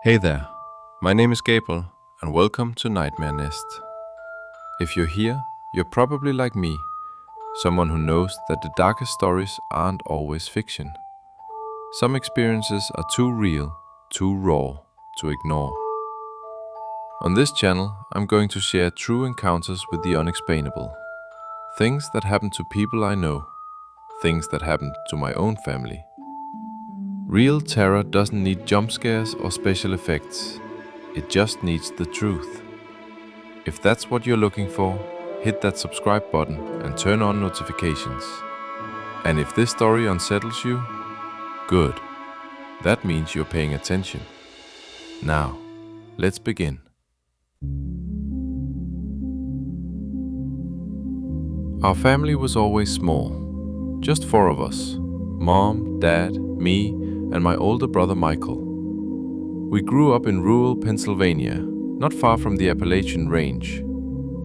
Hey there, my name is Gabriel, and welcome to Nightmare Nest. If you're here, you're probably like me, someone who knows that the darkest stories aren't always fiction. Some experiences are too real, too raw to ignore. On this channel, I'm going to share true encounters with the unexplainable. Things that happen to people I know, things that happen to my own family. Real terror doesn't need jump scares or special effects. It just needs the truth. If that's what you're looking for, hit that subscribe button and turn on notifications. And if this story unsettles you, good. That means you're paying attention. Now, let's begin. Our family was always small. Just four of us. Mom, Dad, me, and my older brother Michael. We grew up in rural Pennsylvania, not far from the Appalachian range.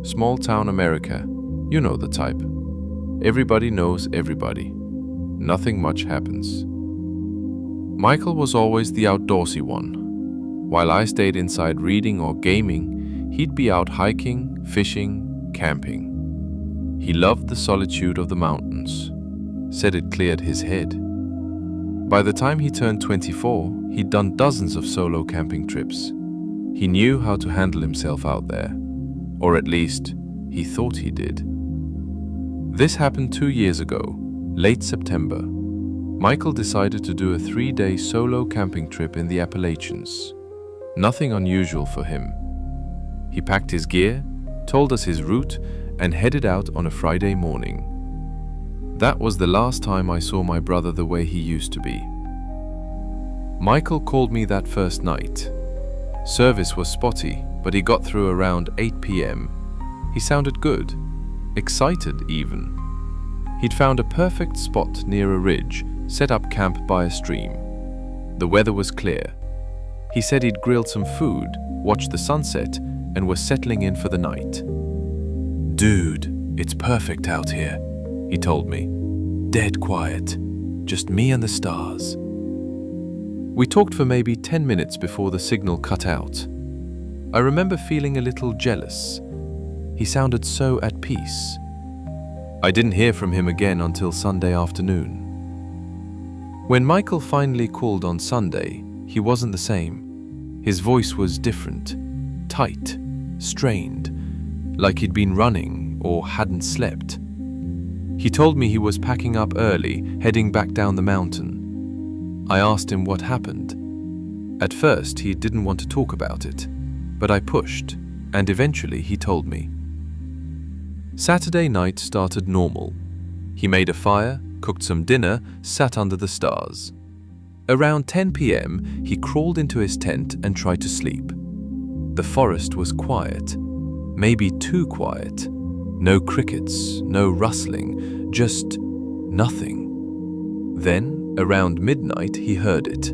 Small town America, you know the type. Everybody knows everybody. Nothing much happens. Michael was always the outdoorsy one. While I stayed inside reading or gaming, he'd be out hiking, fishing, camping. He loved the solitude of the mountains. Said it cleared his head. By the time he turned 24, he'd done dozens of solo camping trips. He knew how to handle himself out there. Or at least, he thought he did. This happened 2 years ago, late September. Michael decided to do a 3-day solo camping trip in the Appalachians. Nothing unusual for him. He packed his gear, told us his route, and headed out on a Friday morning. That was the last time I saw my brother the way he used to be. Michael called me that first night. Service was spotty, but he got through around 8 p.m. He sounded good, excited even. He'd found a perfect spot near a ridge, set up camp by a stream. The weather was clear. He said he'd grilled some food, watched the sunset, and was settling in for the night. "Dude, it's perfect out here," he told me. "Dead quiet. Just me and the stars." We talked for maybe 10 minutes before the signal cut out. I remember feeling a little jealous. He sounded so at peace. I didn't hear from him again until Sunday afternoon. When Michael finally called on Sunday, he wasn't the same. His voice was different, tight, strained, like he'd been running or hadn't slept. He told me he was packing up early, heading back down the mountain. I asked him what happened. At first, he didn't want to talk about it, but I pushed, and eventually he told me. Saturday night started normal. He made a fire, cooked some dinner, sat under the stars. Around 10 p.m., he crawled into his tent and tried to sleep. The forest was quiet, maybe too quiet. No crickets, no rustling, just nothing. Then, around midnight, he heard it.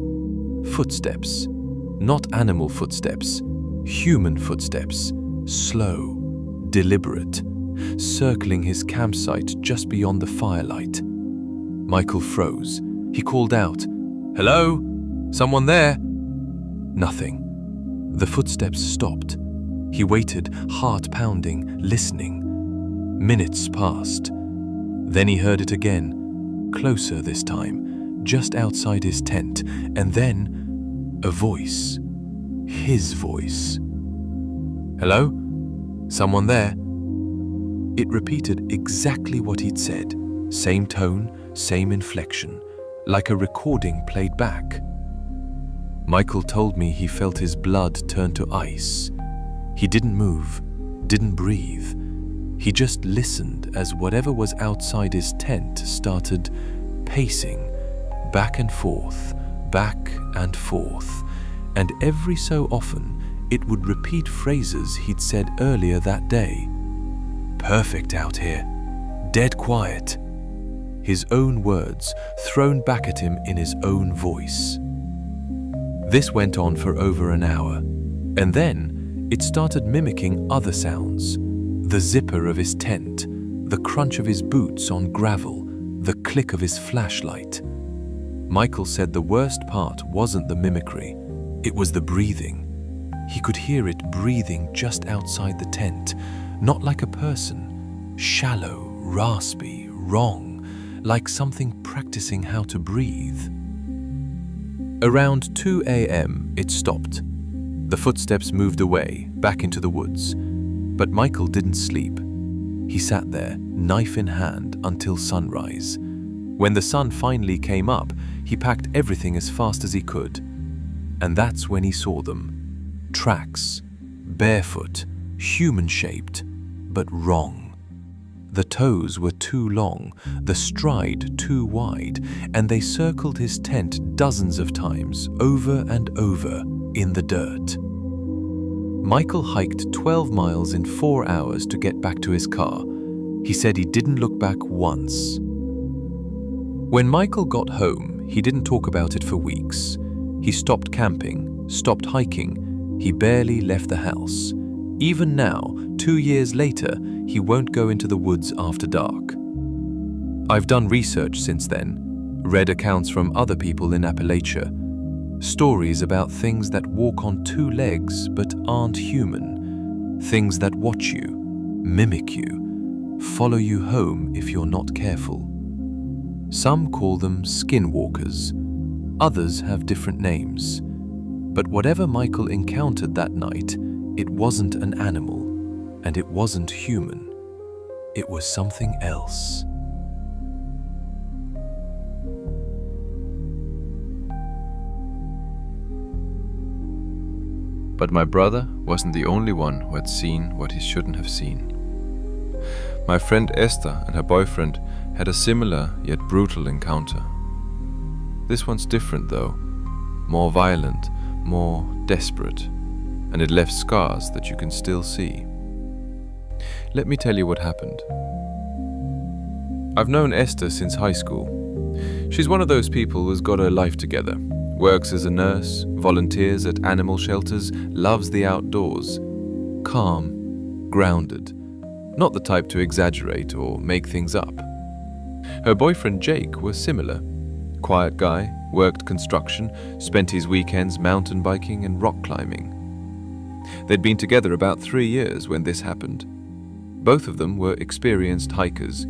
Footsteps. Not animal footsteps, human footsteps. Slow, deliberate, circling his campsite just beyond the firelight. Michael froze. He called out, "Hello? Someone there?" Nothing. The footsteps stopped. He waited, heart pounding, listening. Minutes passed. Then he heard it again, closer this time, just outside his tent, and then a voice. His voice. "Hello? Someone there?" It repeated exactly what he'd said. Same tone, same inflection, like a recording played back. Michael told me he felt his blood turn to ice. He didn't move, didn't breathe. He just listened as whatever was outside his tent started pacing back and forth, and every so often it would repeat phrases he'd said earlier that day. "Perfect out here. Dead quiet." His own words thrown back at him in his own voice. This went on for over an hour, and then it started mimicking other sounds. The zipper of his tent, the crunch of his boots on gravel, the click of his flashlight. Michael said the worst part wasn't the mimicry, It was the breathing. He could hear it breathing just outside the tent, not like a person, shallow, raspy, wrong, like something practicing how to breathe. Around 2 a.m., it stopped. The footsteps moved away, back into the woods. But Michael didn't sleep. He sat there, knife in hand, until sunrise. When the sun finally came up, he packed everything as fast as he could. And that's when he saw them. Tracks, barefoot, human-shaped, but wrong. The toes were too long, the stride too wide, and they circled his tent dozens of times, over and over, in the dirt. Michael hiked 12 miles in 4 hours to get back to his car. He said he didn't look back once. When Michael got home, he didn't talk about it for weeks. He stopped camping, stopped hiking. He barely left the house. Even now, 2 years later, he won't go into the woods after dark. I've done research since then, read accounts from other people in Appalachia, stories about things that walk on 2 legs but aren't human, things that watch you, mimic you, follow you home if you're not careful. Some call them skinwalkers, others have different names. But whatever Michael encountered that night, it wasn't an animal, and it wasn't human. It was something else. But my brother wasn't the only one who had seen what he shouldn't have seen. My friend Esther and her boyfriend had a similar yet brutal encounter. This one's different though, more violent, more desperate, and it left scars that you can still see. Let me tell you what happened. I've known Esther since high school. She's one of those people who's got her life together, works as a nurse, volunteers at animal shelters, loves the outdoors. Calm, grounded, not the type to exaggerate or make things up. Her boyfriend Jake was similar. Quiet guy, worked construction, spent his weekends mountain biking and rock climbing. They'd been together about 3 years when this happened. Both of them were experienced hikers.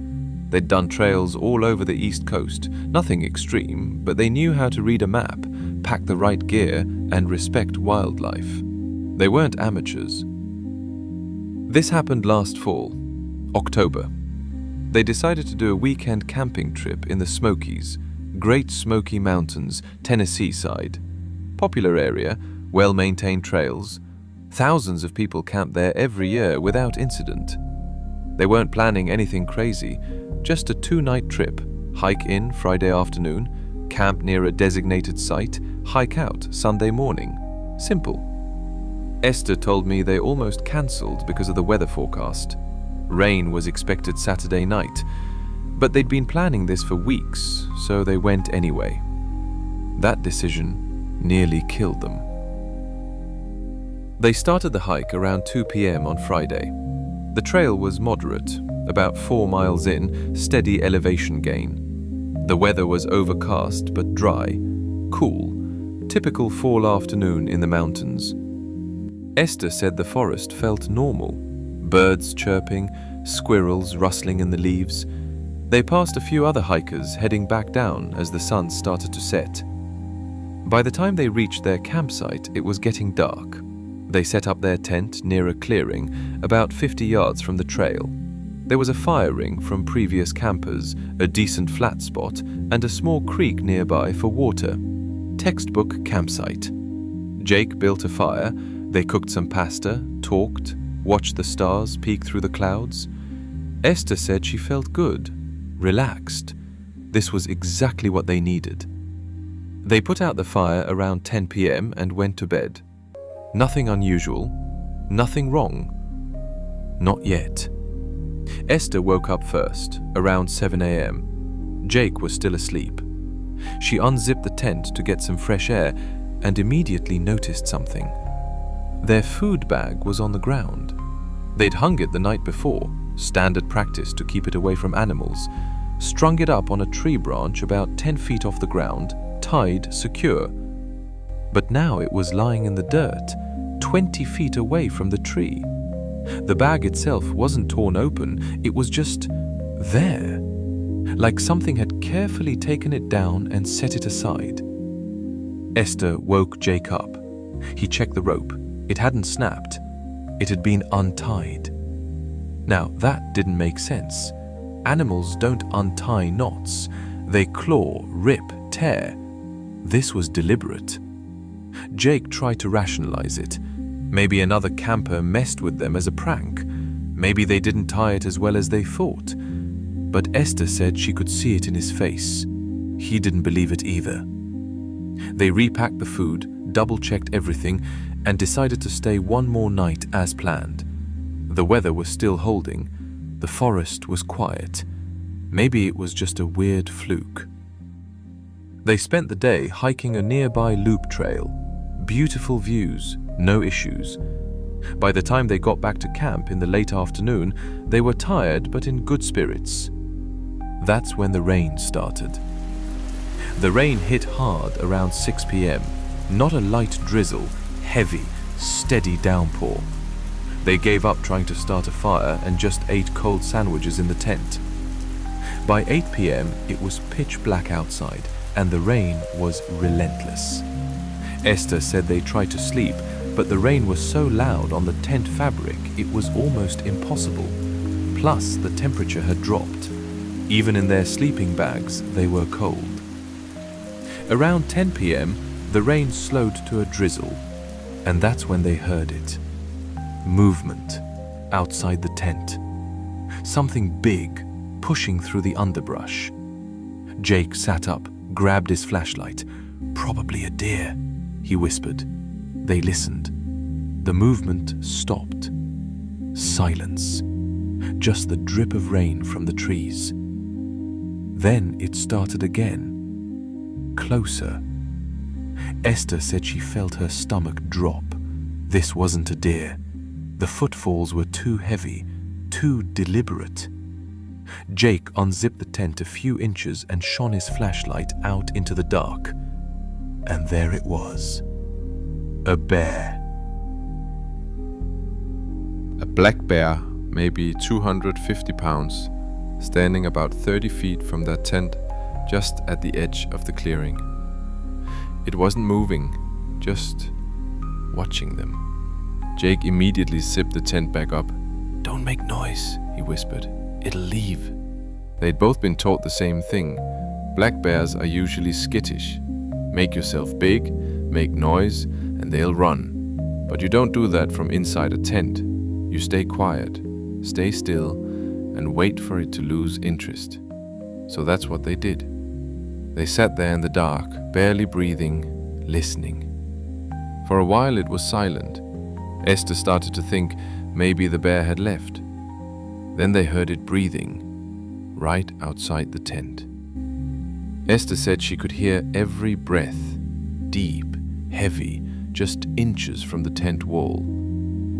They'd done trails all over the East Coast, nothing extreme, but they knew how to read a map, pack the right gear, and respect wildlife. They weren't amateurs. This happened last fall, October. They decided to do a weekend camping trip in the Smokies, Great Smoky Mountains, Tennessee side. Popular area, well-maintained trails. Thousands of people camp there every year without incident. They weren't planning anything crazy, just a 2-night trip, hike in Friday afternoon, camp near a designated site, hike out Sunday morning. Simple. Esther told me they almost cancelled because of the weather forecast. Rain was expected Saturday night, but they'd been planning this for weeks, so they went anyway. That decision nearly killed them. They started the hike around 2 p.m. on Friday. The trail was moderate, about 4 miles in, steady elevation gain. The weather was overcast but dry, cool, typical fall afternoon in the mountains. Esther said the forest felt normal, birds chirping, squirrels rustling in the leaves. They passed a few other hikers heading back down as the sun started to set. By the time they reached their campsite, it was getting dark. They set up their tent near a clearing about 50 yards from the trail. There was a fire ring from previous campers, a decent flat spot, and a small creek nearby for water. Textbook campsite. Jake built a fire. They cooked some pasta, talked, watched the stars peek through the clouds. Esther said she felt good, relaxed. This was exactly what they needed. They put out the fire around 10 p.m. and went to bed. Nothing unusual, nothing wrong. Not yet. Esther woke up first, around 7 a.m. Jake was still asleep. She unzipped the tent to get some fresh air and immediately noticed something. Their food bag was on the ground. They'd hung it the night before, standard practice to keep it away from animals, strung it up on a tree branch about 10 feet off the ground, tied secure. But now it was lying in the dirt, 20 feet away from the tree. The bag itself wasn't torn open, it was just there, like something had carefully taken it down and set it aside. Esther woke Jake up. He checked the rope. It hadn't snapped. It had been untied. Now, that didn't make sense. Animals don't untie knots. They claw, rip, tear. This was deliberate. Jake tried to rationalize it. Maybe another camper messed with them as a prank. Maybe they didn't tie it as well as they thought. But Esther said she could see it in his face. He didn't believe it either. They repacked the food, double-checked everything, and decided to stay one more night as planned. The weather was still holding. The forest was quiet. Maybe it was just a weird fluke. They spent the day hiking a nearby loop trail. Beautiful views, no issues. By the time they got back to camp in the late afternoon, they were tired but in good spirits. That's when the rain started. The rain hit hard around 6 p.m. Not a light drizzle, heavy, steady downpour. They gave up trying to start a fire and just ate cold sandwiches in the tent. By 8 p.m., it was pitch black outside, and the rain was relentless. Esther said they tried to sleep, but the rain was so loud on the tent fabric it was almost impossible. Plus, the temperature had dropped. Even in their sleeping bags, they were cold. Around 10 p.m., the rain slowed to a drizzle, and that's when they heard it. Movement outside the tent. Something big pushing through the underbrush. Jake sat up, grabbed his flashlight. "Probably a deer," he whispered. They listened. The movement stopped. Silence. Just the drip of rain from the trees. Then it started again. Closer. Esther said she felt her stomach drop. This wasn't a deer. The footfalls were too heavy, too deliberate. Jake unzipped the tent a few inches and shone his flashlight out into the dark. And there it was. A bear. A black bear, maybe 250 pounds, standing about 30 feet from their tent, just at the edge of the clearing. It wasn't moving, just watching them. Jake immediately zipped the tent back up. "Don't make noise," he whispered. "It'll leave." They'd both been taught the same thing. Black bears are usually skittish. Make yourself big, make noise, and they'll run. But you don't do that from inside a tent. You stay quiet, stay still, and wait for it to lose interest. So that's what they did. They sat there in the dark, barely breathing, listening. For a while it was silent. Esther started to think maybe the bear had left. Then they heard it breathing, right outside the tent. Esther said she could hear every breath, deep, heavy, just inches from the tent wall.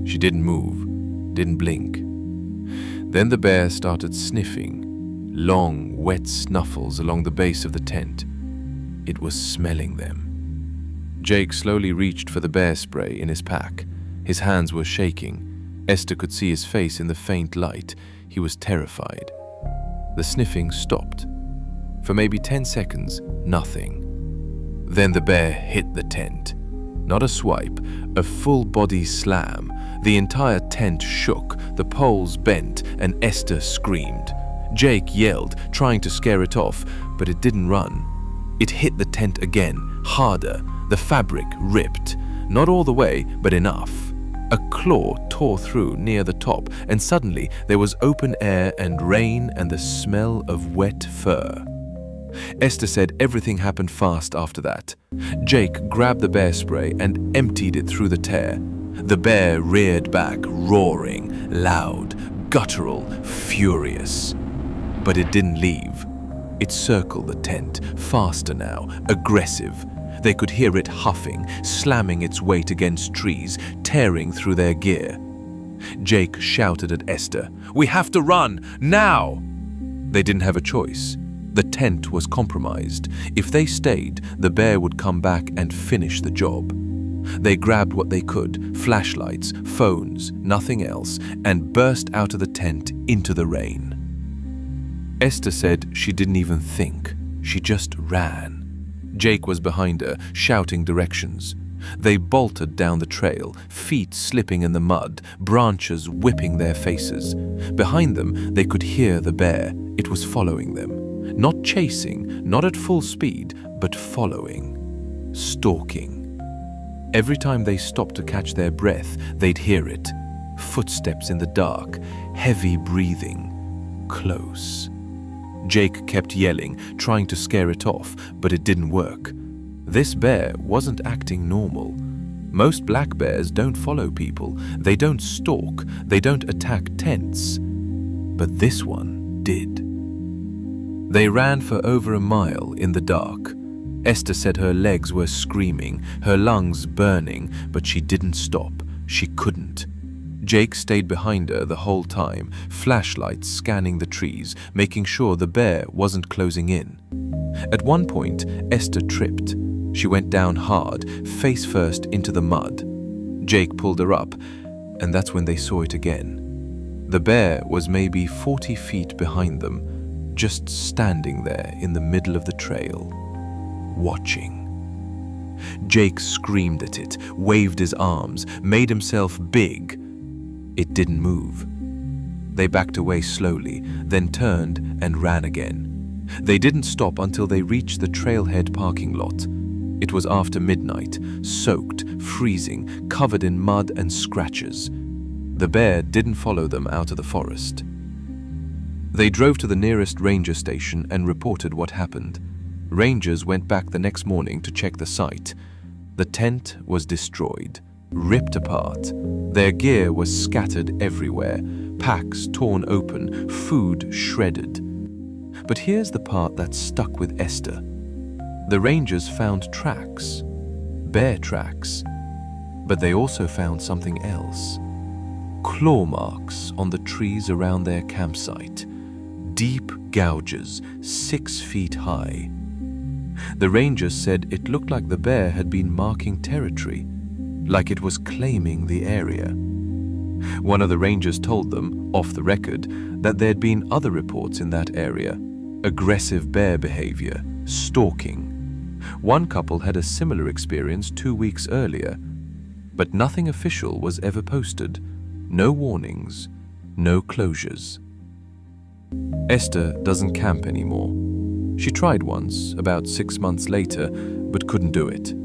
She didn't move, didn't blink. Then the bear started sniffing, long, wet snuffles along the base of the tent. It was smelling them. Jake slowly reached for the bear spray in his pack. His hands were shaking. Esther could see his face in the faint light. He was terrified. The sniffing stopped. For maybe 10 seconds, nothing. Then the bear hit the tent. Not a swipe, a full-body slam. The entire tent shook, the poles bent, and Esther screamed. Jake yelled, trying to scare it off, but it didn't run. It hit the tent again, harder. The fabric ripped. Not all the way, but enough. A claw tore through near the top, and suddenly there was open air and rain and the smell of wet fur. Esther said everything happened fast after that. Jake grabbed the bear spray and emptied it through the tear. The bear reared back, roaring, loud, guttural, furious. But it didn't leave. It circled the tent, faster now, aggressive. They could hear it huffing, slamming its weight against trees, tearing through their gear. Jake shouted at Esther, "We have to run, now!" They didn't have a choice. The tent was compromised. If they stayed, the bear would come back and finish the job. They grabbed what they could, flashlights, phones, nothing else, and burst out of the tent into the rain. Esther said she didn't even think. She just ran. Jake was behind her, shouting directions. They bolted down the trail, feet slipping in the mud, branches whipping their faces. Behind them, they could hear the bear. It was following them. Not chasing, not at full speed, but following. Stalking. Every time they stopped to catch their breath, they'd hear it. Footsteps in the dark, heavy breathing, close. Jake kept yelling, trying to scare it off, but it didn't work. This bear wasn't acting normal. Most black bears don't follow people. They don't stalk. They don't attack tents. But this one did. They ran for over a mile in the dark. Esther said her legs were screaming, her lungs burning, but she didn't stop. She couldn't. Jake stayed behind her the whole time, flashlights scanning the trees, making sure the bear wasn't closing in. At one point, Esther tripped. She went down hard, face first into the mud. Jake pulled her up, and that's when they saw it again. The bear was maybe 40 feet behind them, just standing there in the middle of the trail, watching. Jake screamed at it, waved his arms, made himself big. It didn't move. They backed away slowly, then turned and ran again. They didn't stop until they reached the trailhead parking lot. It was after midnight, soaked, freezing, covered in mud and scratches. The bear didn't follow them out of the forest. They drove to the nearest ranger station and reported what happened. Rangers went back the next morning to check the site. The tent was destroyed, ripped apart. Their gear was scattered everywhere, packs torn open, food shredded. But here's the part that stuck with Esther. The rangers found tracks, bear tracks, but they also found something else. Claw marks on the trees around their campsite, deep gouges 6 feet high. The rangers said it looked like the bear had been marking territory, like it was claiming the area. One of the rangers told them, off the record, that there'd been other reports in that area. Aggressive bear behavior, stalking. One couple had a similar experience 2 weeks earlier, but nothing official was ever posted. No warnings, no closures. Esther doesn't camp anymore. She tried once, about 6 months later, but couldn't do it.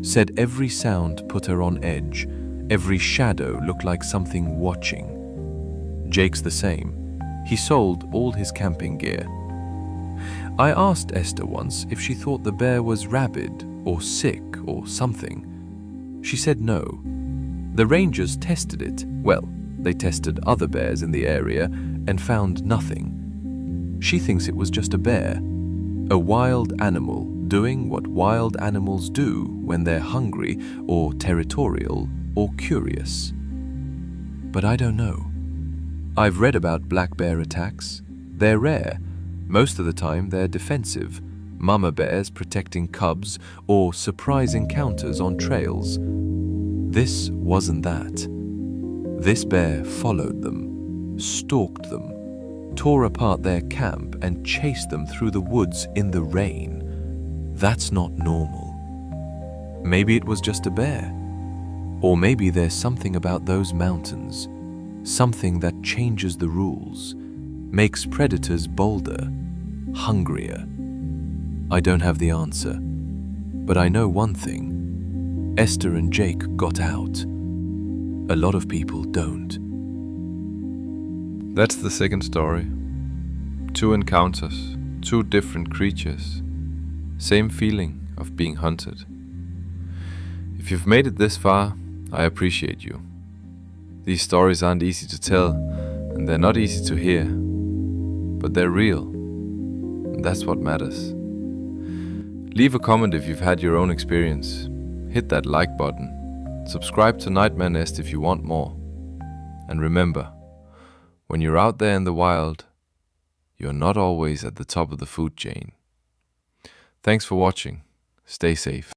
Said every sound put her on edge. Every shadow looked like something watching. Jake's the same. He sold all his camping gear. I asked Esther once if she thought the bear was rabid or sick or something. She said no. The rangers tested it. Well, they tested other bears in the area and found nothing. She thinks it was just a bear, a wild animal doing what wild animals do when they're hungry or territorial or curious. But I don't know. I've read about black bear attacks. They're rare. Most of the time they're defensive, mama bears protecting cubs or surprise encounters on trails. This wasn't that. This bear followed them, stalked them, tore apart their camp and chased them through the woods in the rain. That's not normal. Maybe it was just a bear. Or maybe there's something about those mountains, something that changes the rules, makes predators bolder, hungrier. I don't have the answer, but I know one thing. Esther and Jake got out. A lot of people don't. That's the second story. 2 encounters, 2 different creatures. Same feeling of being hunted. If you've made it this far, I appreciate you. These stories aren't easy to tell, and they're not easy to hear, but they're real, and that's what matters. Leave a comment if you've had your own experience. Hit that like button. Subscribe to Nightmare Nest if you want more. And remember, when you're out there in the wild, you're not always at the top of the food chain. Thanks for watching. Stay safe.